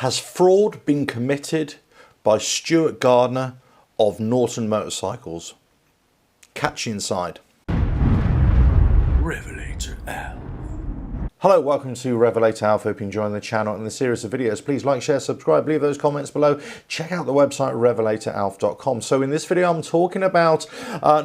Has fraud been committed by Stuart Garner of Norton Motorcycles? Catch you inside. RevelatorAlf. Hello, welcome to RevelatorAlf. Hope you're enjoying the channel and the series of videos. Please like, share, subscribe, leave those comments below. Check out the website RevelatorAlf.com. So in this video, I'm talking about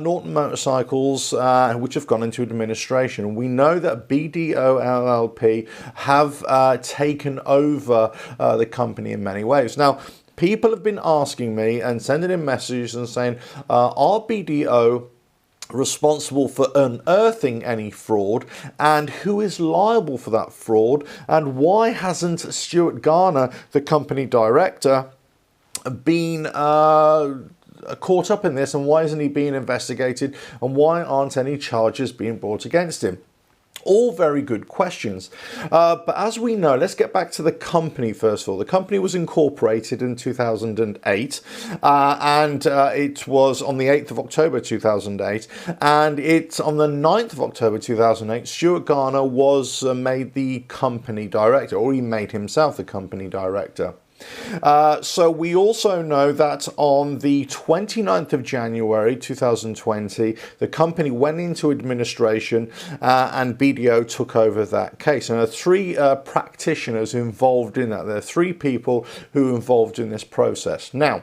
Norton Motorcycles, which have gone into administration. We know that BDO LLP have taken over the company in many ways. Now, people have been asking me and sending in messages and saying, are BDO responsible for unearthing any fraud, and who is liable for that fraud, and why hasn't Stuart Garner, the company director, been caught up in this, and why isn't he being investigated, and why aren't any charges being brought against him? All very good questions. But as we know, let's get back to the company first of all. The company was incorporated in 2008 and it was on the 8th of October 2008, and it's on the 9th of October 2008 Stuart Garner was made the company director, or he made himself the company director. So we also know that on the 29th of January 2020, the company went into administration and BDO took over that case. And there are three practitioners involved in that. There are three people who are involved in this process. Now,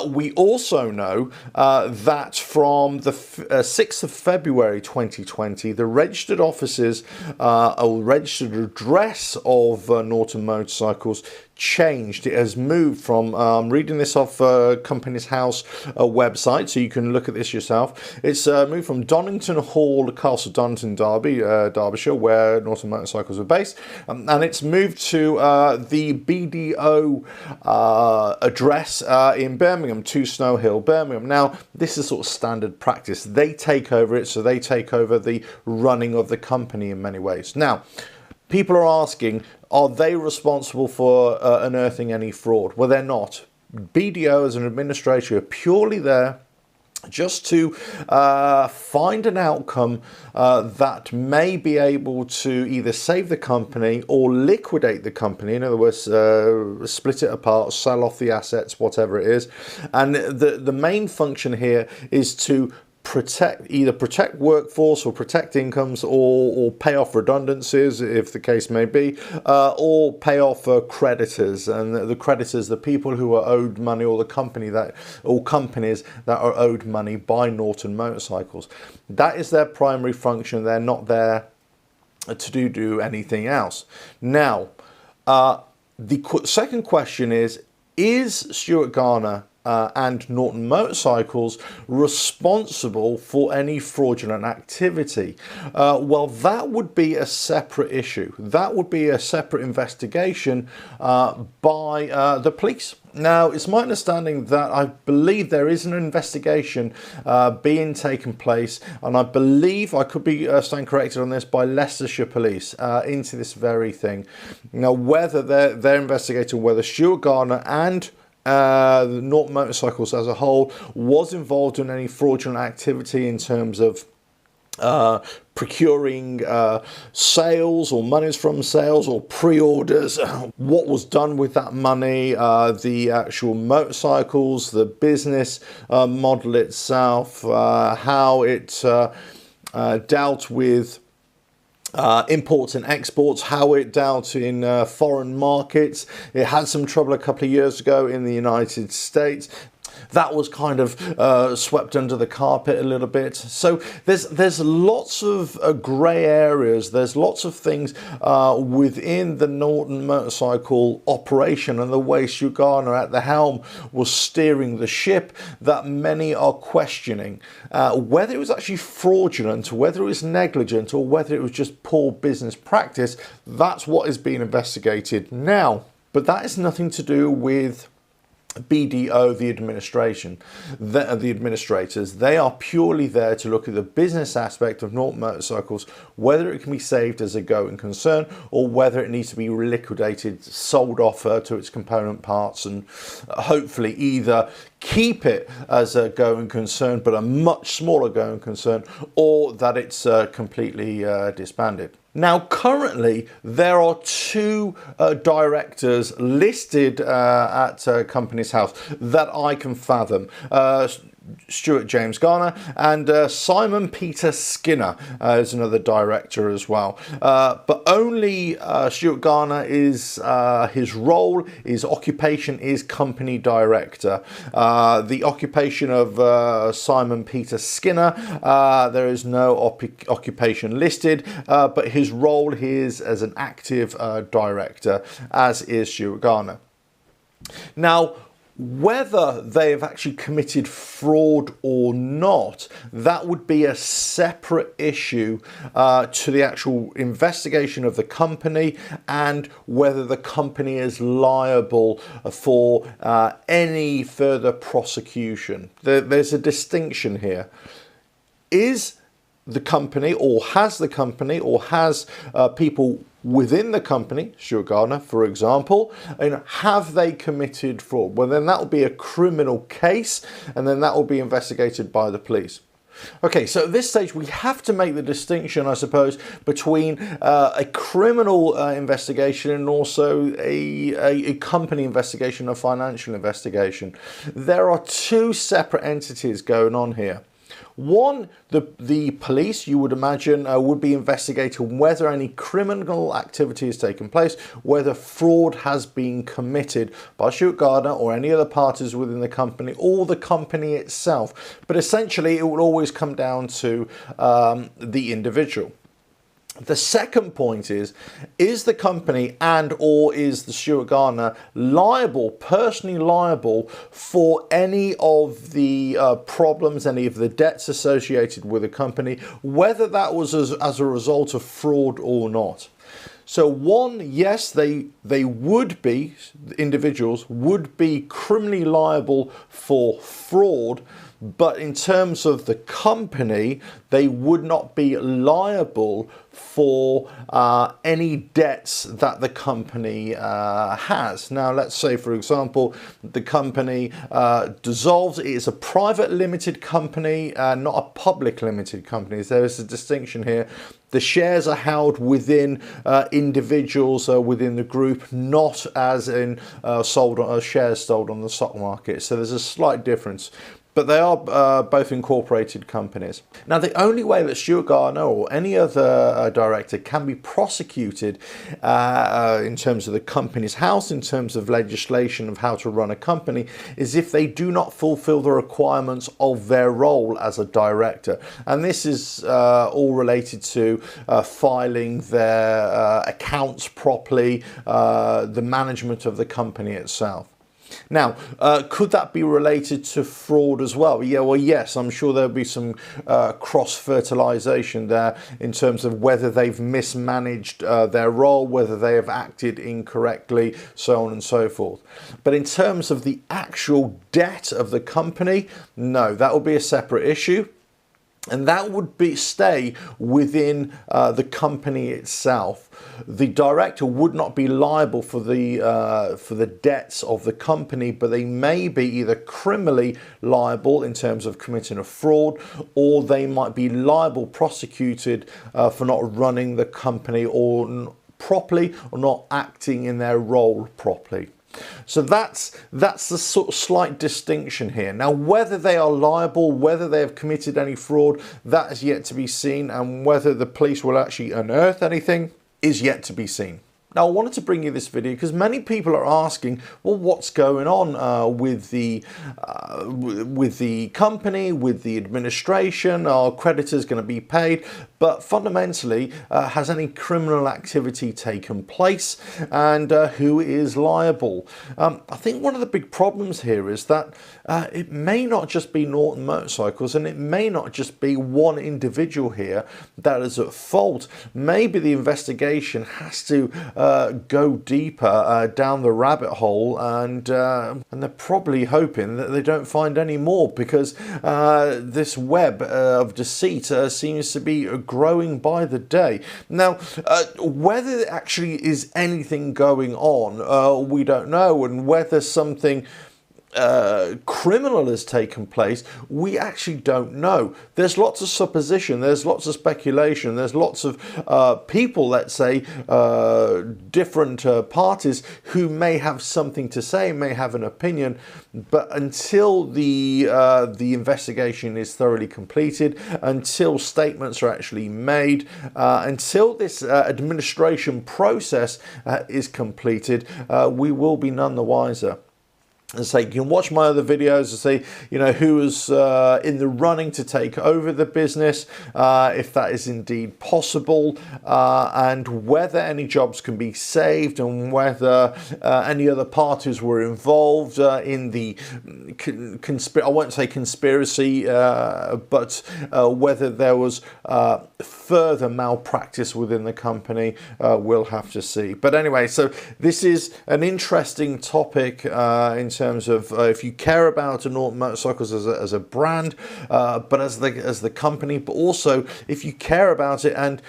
we also know that from the 6th of February 2020, the registered offices or registered address of Norton Motorcycles changed. It has moved from, I'm reading this off Companies House website, so you can look at this yourself. It's moved from Donington Hall, Castle Donington, Derbyshire, where Norton Motorcycles are based, and it's moved to the BDO address in Birmingham, 2 Snow Hill, Birmingham. Now, this is sort of standard practice. They take over it, so they take over the running of the company in many ways. Now, people are asking, are they responsible for unearthing any fraud? Well, they're not. BDO as an administrator are purely there just to find an outcome that may be able to either save the company or liquidate the company. In other words, split it apart, sell off the assets, whatever it is. And the main function here is to either protect workforce or protect incomes, or pay off redundancies if the case may be, or pay off creditors. And the creditors, the people who are owed money, or the company that, or companies that are owed money by Norton Motorcycles. That is their primary function. They're not there to do anything else. Now, the second question is Stuart Garner and Norton Motorcycles responsible for any fraudulent activity? Well, that would be a separate issue. That would be a separate investigation by the police. Now, it's my understanding that I believe there is an investigation being taken place, and I believe, I could be staying corrected on this, by Leicestershire Police into this very thing. Now, whether they're investigating whether Stuart Garner and the Norton Motorcycles as a whole was involved in any fraudulent activity in terms of procuring sales or monies from sales or pre-orders, what was done with that money, the actual motorcycles, the business model itself, how it dealt with imports and exports, how it dealt in foreign markets. It had some trouble a couple of years ago in the United States. That was kind of swept under the carpet a little bit. So there's lots of grey areas. There's lots of things within the Norton Motorcycle operation and the way Stuart Garner at the helm was steering the ship that many are questioning. Whether it was actually fraudulent, whether it was negligent, or whether it was just poor business practice, that's what is being investigated now. But that has nothing to do with BDO, the administration, the administrators. They are purely there to look at the business aspect of Norton Motorcycles, whether it can be saved as a going concern or whether it needs to be liquidated, sold off to its component parts, and hopefully either keep it as a going concern but a much smaller going concern, or that it's completely disbanded. Now, currently, there are two directors listed at Companies House that I can fathom. Stuart James Garner and Simon Peter Skinner is another director as well. But only Stuart Garner is, his role, his occupation is company director. The occupation of Simon Peter Skinner, there is no occupation listed, but his role is as an active director, as is Stuart Garner. Now, whether they have actually committed fraud or not, that would be a separate issue to the actual investigation of the company and whether the company is liable for any further prosecution. There's a distinction here. Is the company, or has the company, or has people within the company, Stuart Garner, for example, have they committed fraud? Well, then that will be a criminal case, and then that will be investigated by the police. Okay, so at this stage we have to make the distinction, I suppose, between a criminal investigation and also a company investigation, a financial investigation. There are two separate entities going on here. One, the police, you would imagine, would be investigating whether any criminal activity has taken place, whether fraud has been committed by Stuart Garner or any other parties within the company or the company itself. But essentially, it will always come down to the individual. The second point is the company and or is the Stuart Garner liable, personally liable for any of the problems, any of the debts associated with the company, whether that was as a result of fraud or not. So one, yes, they would be, individuals would be criminally liable for fraud, but in terms of the company, they would not be liable for any debts that the company has. Now, let's say, for example, the company dissolves. It is a private limited company, not a public limited company. There is a distinction here. The shares are held within individuals within the group, not as in shares sold on the stock market. So there's a slight difference. But they are both incorporated companies. Now, the only way that Stuart Garner or any other director can be prosecuted in terms of the Companies House, in terms of legislation of how to run a company, is if they do not fulfill the requirements of their role as a director. And this is all related to filing their accounts properly, the management of the company itself. Now, could that be related to fraud as well? Yeah, well, yes, I'm sure there'll be some cross-fertilization there in terms of whether they've mismanaged their role, whether they have acted incorrectly, so on and so forth. But in terms of the actual debt of the company, no, that will be a separate issue. And that would stay within the company itself. The director would not be liable for the debts of the company, but they may be either criminally liable in terms of committing a fraud, or they might be liable, prosecuted for not running the company or properly, or not acting in their role properly. So that's the sort of slight distinction here. Now, whether they are liable, whether they have committed any fraud, that is yet to be seen, and whether the police will actually unearth anything is yet to be seen. Now, I wanted to bring you this video because many people are asking, well, what's going on with the company, with the administration? Are creditors going to be paid? But fundamentally, has any criminal activity taken place, and who is liable? I think one of the big problems here is that it may not just be Norton Motorcycles, and it may not just be one individual here that is at fault. Maybe the investigation has to go deeper down the rabbit hole, and they're probably hoping that they don't find any more, because this web of deceit seems to be growing by the day. Now, whether there actually is anything going on, we don't know, and whether something criminal has taken place, we actually don't know. There's lots of supposition, there's lots of speculation, there's lots of people, let's say, different parties who may have something to say, may have an opinion, but until the investigation is thoroughly completed, until statements are actually made, until this administration process is completed, we will be none the wiser. And say, you can watch my other videos and say, you know, who was in the running to take over the business, if that is indeed possible, and whether any jobs can be saved, and whether any other parties were involved in the I won't say conspiracy, but whether there was further malpractice within the company. We'll have to see. But anyway, so this is an interesting topic in terms of if you care about Norton Motorcycles as a brand, but as the company, but also if you care about it and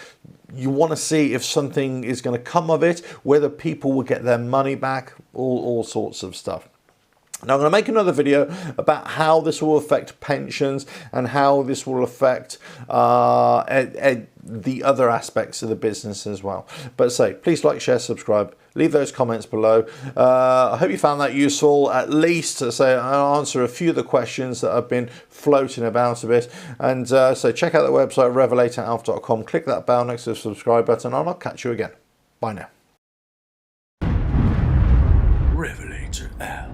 you want to see if something is going to come of it, whether people will get their money back, all sorts of stuff. Now I'm going to make another video about how this will affect pensions and how this will affect the other aspects of the business as well. But say, please like, share, subscribe, leave those comments below. I hope you found that useful, at least to say I'll answer a few of the questions that have been floating about a bit. And so check out the website RevelatorAlf.com, click that bell next to the subscribe button, and I'll catch you again. Bye now. RevelatorAlf.